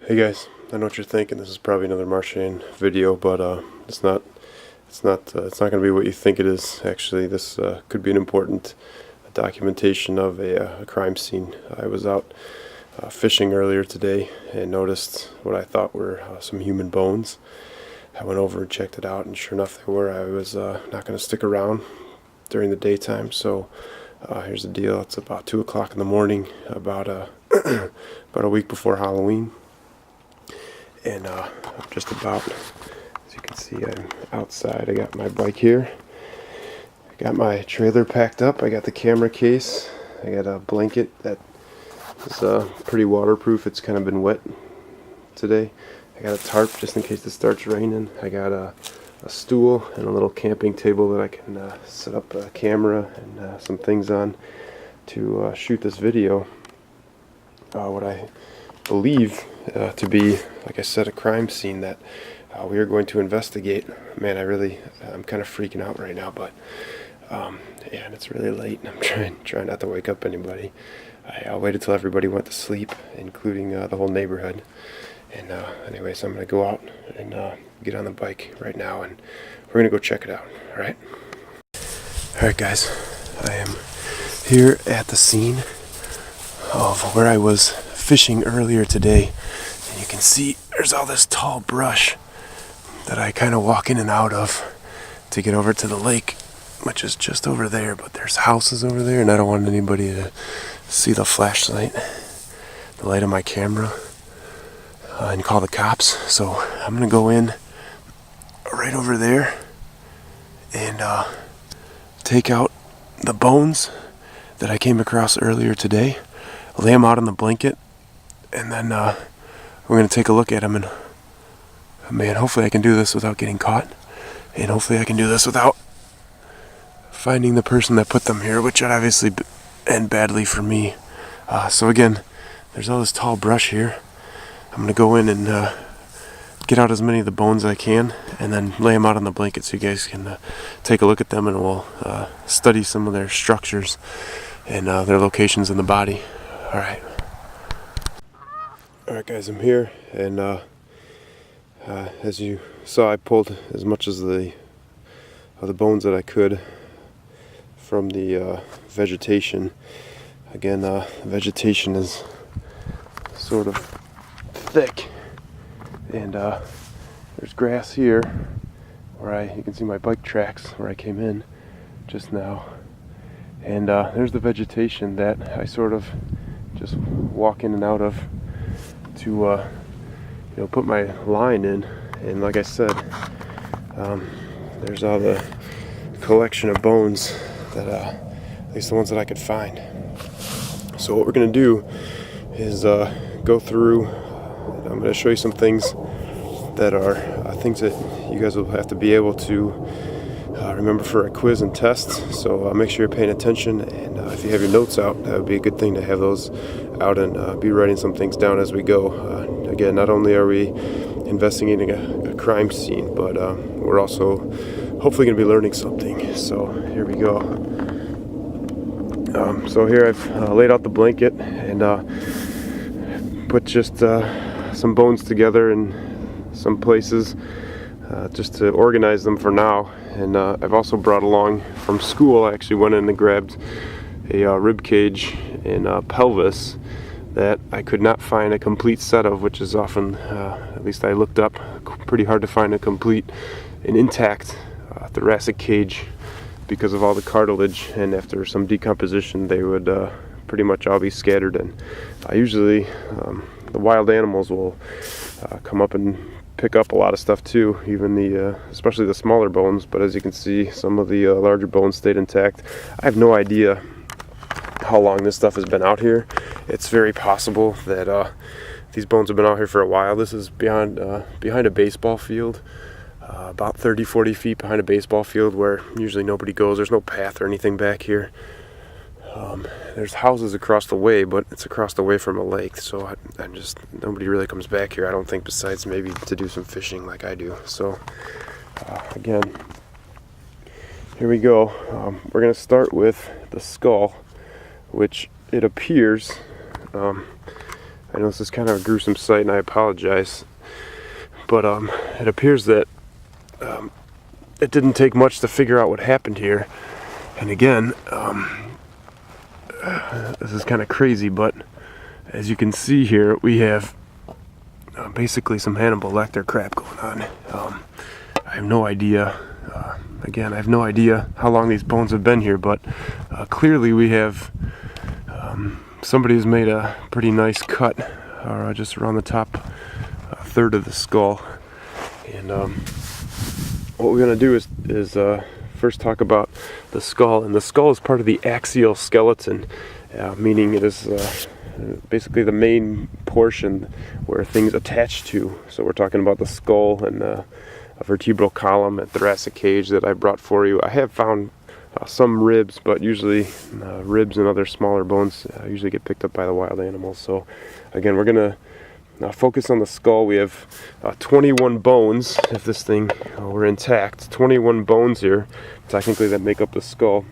Hey guys, I know what you're thinking. This is probably another Marchand video, but it's not. It's not. It's not going to be what you think it is. Actually, this could be an important documentation of a crime scene. I was out fishing earlier today and noticed what I thought were some human bones. I went over and checked it out, and sure enough, they were. I was not going to stick around during the daytime, so here's the deal. It's about 2 o'clock in the morning, about about a week before Halloween. And I'm just about, as you can see, I'm outside. I got my bike here. I got my trailer packed up. I got the camera case. I got a blanket that is pretty waterproof. It's kind of been wet today. I got a tarp just in case it starts raining. I got a stool and a little camping table that I can set up a camera and some things on to shoot this video. What I believe to be, like I said, a crime scene that we are going to investigate. Man, I'm kind of freaking out right now, but yeah, and it's really late, and I'm trying not to wake up anybody. I waited till everybody went to sleep, including the whole neighborhood. And anyway, so I'm going to go out and get on the bike right now, and we're going to go check it out. All right, guys, I am here at the scene of where I was fishing earlier today, and you can see there's all this tall brush that I kind of walk in and out of to get over to the lake, which is just over there, but there's houses over there, and I don't want anybody to see the flashlight, the light of my camera, and call the cops. So I'm gonna go in right over there and take out the bones that I came across earlier today, lay them out on the blanket, and then we're going to take a look at them, and man, hopefully I can do this without getting caught, and hopefully I can do this without finding the person that put them here, which would obviously end badly for me. So again, there's all this tall brush here. I'm going to go in and get out as many of the bones as I can, and then lay them out on the blanket so you guys can take a look at them, and we'll study some of their structures and their locations in the body. Alright guys, I'm here, and as you saw, I pulled as much as the bones that I could from the vegetation. Again, vegetation is sort of thick, and there's grass here where you can see my bike tracks where I came in just now, and there's the vegetation that I sort of just walk in and out of to put my line in. And like I said, there's all the collection of bones that at least the ones that I could find. So what we're gonna do is go through. I'm gonna show you some things that are things that you guys will have to be able to remember for a quiz and test. So make sure you're paying attention, and if you have your notes out, that would be a good thing to have those out and be writing some things down as we go. Again, not only are we investigating a crime scene, but we're also hopefully going to be learning something. So here we go. So here I've laid out the blanket and put just some bones together in some places just to organize them for now. And I've also brought along from school, I actually went in and grabbed a rib cage and pelvis that I could not find a complete set of, which is often, at least I looked up, pretty hard to find a complete and intact thoracic cage because of all the cartilage, and after some decomposition they would pretty much all be scattered. And usually the wild animals will come up and pick up a lot of stuff too, even especially the smaller bones, but as you can see, some of the larger bones stayed intact. I have no idea how long this stuff has been out here. It's very possible that these bones have been out here for a while. This is behind a baseball field, about 30-40 feet behind a baseball field where usually nobody goes. There's no path or anything back here. There's houses across the way, but it's across the way from a lake, so nobody really comes back here, I don't think, besides maybe to do some fishing like I do. So again, here we go. We're going to start with the skull, which it appears, I I know this is kind of a gruesome sight, and I apologize, but it appears that it didn't take much to figure out what happened here. And again, this is kind of crazy, but as you can see here, we have basically some Hannibal Lecter crap going on. I have no idea. Again, I have no idea how long these bones have been here, but clearly we have somebody has made a pretty nice cut just around the top third of the skull. And what we're going to do is first talk about the skull. And the skull is part of the axial skeleton, meaning it is basically the main portion where things attach to. So we're talking about the skull and a vertebral column and thoracic cage that I brought for you. I have found some ribs, but usually ribs and other smaller bones usually get picked up by the wild animals. So again, we're going to focus on the skull. We have 21 bones, if this thing were intact. 21 bones here, technically, that make up the skull.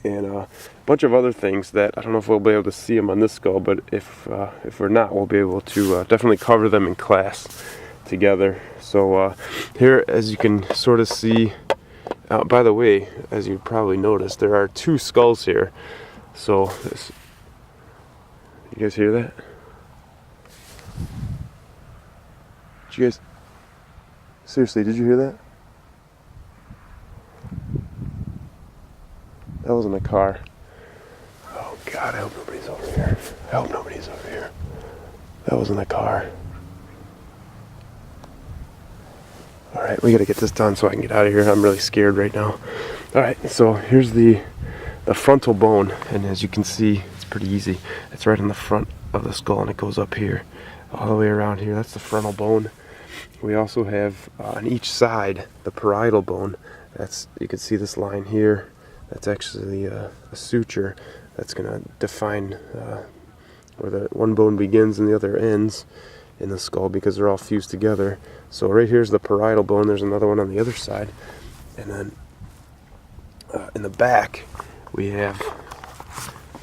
And a bunch of other things that I don't know if we'll be able to see them on this skull, but if we're not, we'll be able to definitely cover them in class together. So here, as you can sort of see, by the way, as you probably noticed, there are two skulls here. So you guys hear that? Did you guys, seriously, did you hear that? That wasn't a car. Oh God, I hope nobody's over here. I hope nobody's over here. That wasn't a car. Alright, we gotta get this done so I can get out of here. I'm really scared right now. Alright, so here's the frontal bone, and as you can see, it's pretty easy. It's right in the front of the skull, and it goes up here, all the way around here. That's the frontal bone. We also have on each side the parietal bone. That's, you can see this line here. That's actually a suture that's going to define where the one bone begins and the other ends in the skull, because they're all fused together. So right here's the parietal bone. There's another one on the other side, and then in the back we have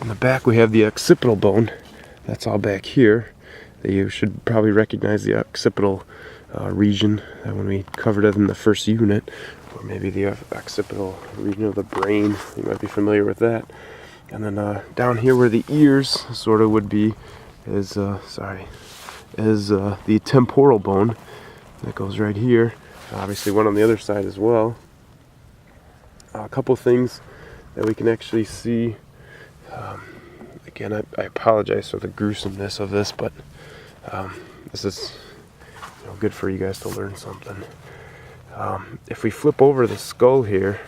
the occipital bone. That's all back here. You should probably recognize the occipital region when we covered it in the first unit, or maybe the occipital region of the brain. You might be familiar with that. And then down here where the ears sort of would be is the temporal bone that goes right here. Obviously one on the other side as well. A couple things that we can actually see. Again, I apologize for the gruesomeness of this, but this is good for you guys to learn something. If we flip over the skull here,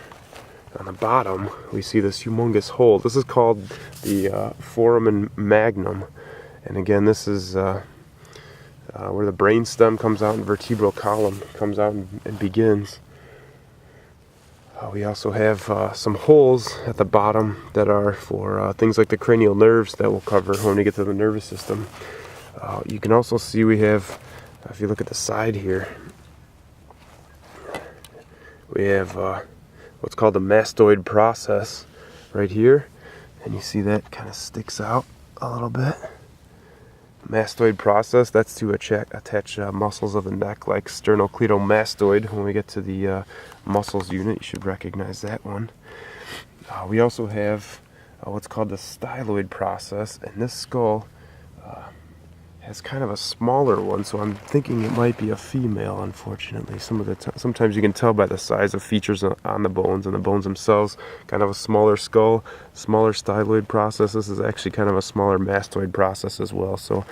on the bottom, we see this humongous hole. This is called the foramen magnum. And again, this is where the brain stem comes out and vertebral column comes out and begins. We also have some holes at the bottom that are for things like the cranial nerves that we'll cover when we get to the nervous system. You can also see we have, if you look at the side here, we have what's called the mastoid process right here, and you see that kind of sticks out a little bit. Mastoid process, that's to attach muscles of the neck, like sternocleidomastoid. When we get to the muscles unit, you should recognize that one. We also have what's called the styloid process, and this skull has kind of a smaller one, so I'm thinking it might be a female, unfortunately. Sometimes you can tell by the size of features on the bones and the bones themselves. Kind of a smaller skull, smaller styloid process. This is actually kind of a smaller mastoid process as well, so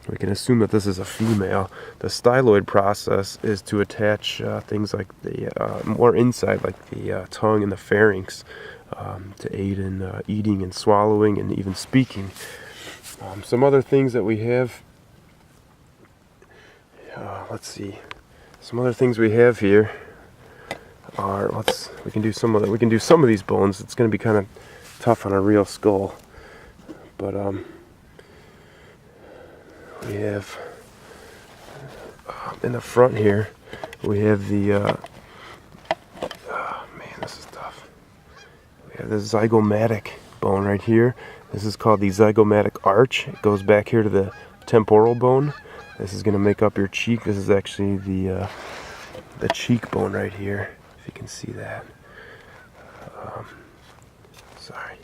we can assume that this is a female. The styloid process is to attach things like the more inside, like the tongue and the pharynx, to aid in eating and swallowing and even speaking. Some other things that we have. Let's see. Some other things we have here are we can do some of these bones. It's going to be kind of tough on a real skull, but we have in the front here we have the man, this is tough. We have the zygomatic bone right here. This is called the zygomatic arch. It goes back here to the temporal bone. This is going to make up your cheek. This is actually the cheekbone right here, if you can see that. Sorry.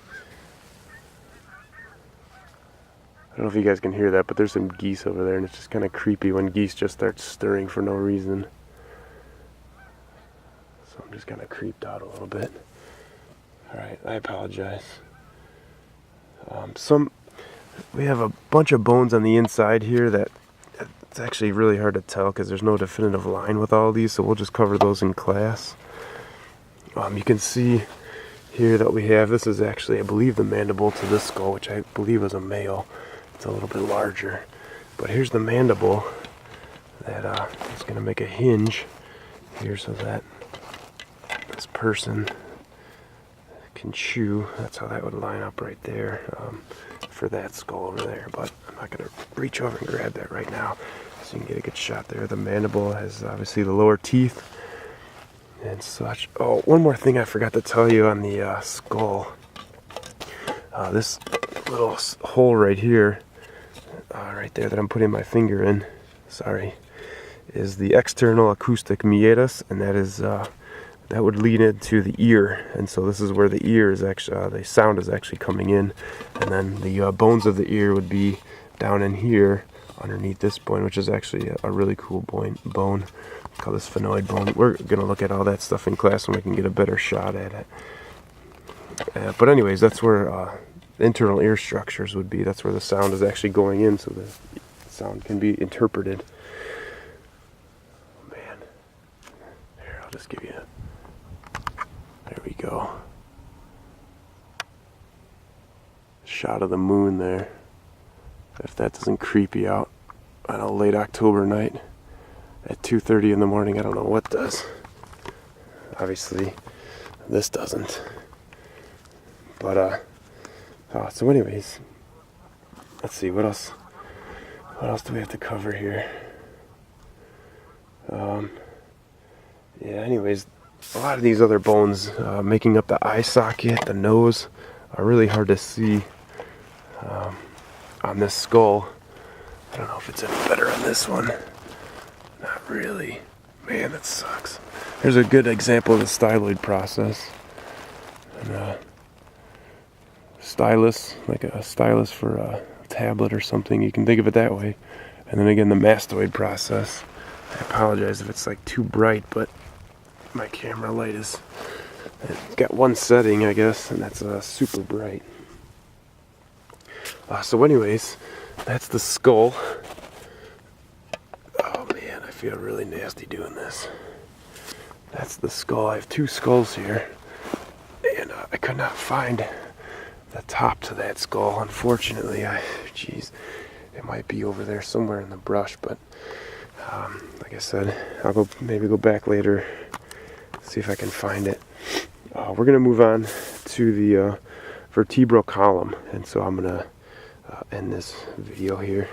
I don't know if you guys can hear that, but there's some geese over there, and it's just kind of creepy when geese just start stirring for no reason. So I'm just kind of creeped out a little bit. Alright, I apologize. We have a bunch of bones on the inside here that it's actually really hard to tell because there's no definitive line with all of these, so we'll just cover those in class. You can see here that we have, this is actually, I believe, the mandible to this skull, which I believe was a male. It's a little bit larger. But here's the mandible that is going to make a hinge here so that this person can chew. That's how that would line up right there for that skull over there. But I'm not going to reach over and grab that right now, so you can get a good shot there. The mandible has obviously the lower teeth and such. Oh, one more thing I forgot to tell you on the skull. This little hole right here, right there that I'm putting my finger in, sorry, is the external acoustic meatus, and that is that would lead into the ear. And so this is where the ear is actually, the sound is actually coming in, and then the bones of the ear would be down in here underneath this bone, which is actually a really cool bone. Call this phonoid bone. We're going to look at all that stuff in class and we can get a better shot at it. But anyways, that's where internal ear structures would be. That's where the sound is actually going in, so the sound can be interpreted. Oh, man. Here, I'll just give you there we go. Shot of the moon there. If that doesn't creep you out on a late October night at 2:30 in the morning, I don't know what does. Obviously, this doesn't. But so anyways, let's see what else. What else do we have to cover here? Yeah. Anyways, a lot of these other bones making up the eye socket, the nose, are really hard to see on this skull. I don't know if it's any better on this one. Not really. Man, that sucks. Here's a good example of the styloid process. And stylus, like a stylus for a tablet or something. You can think of it that way. And then again, the mastoid process. I apologize if it's like too bright, but my camera light is, it's got one setting, I guess, and that's super bright. So anyways, that's the skull. Oh man, I feel really nasty doing this. That's the skull. I have two skulls here, and I could not find the top to that skull. Unfortunately, geez, it might be over there somewhere in the brush, but like I said, I'll maybe go back later, see if I can find it. We're gonna move on to the vertebral column, and so I'm gonna end this video here.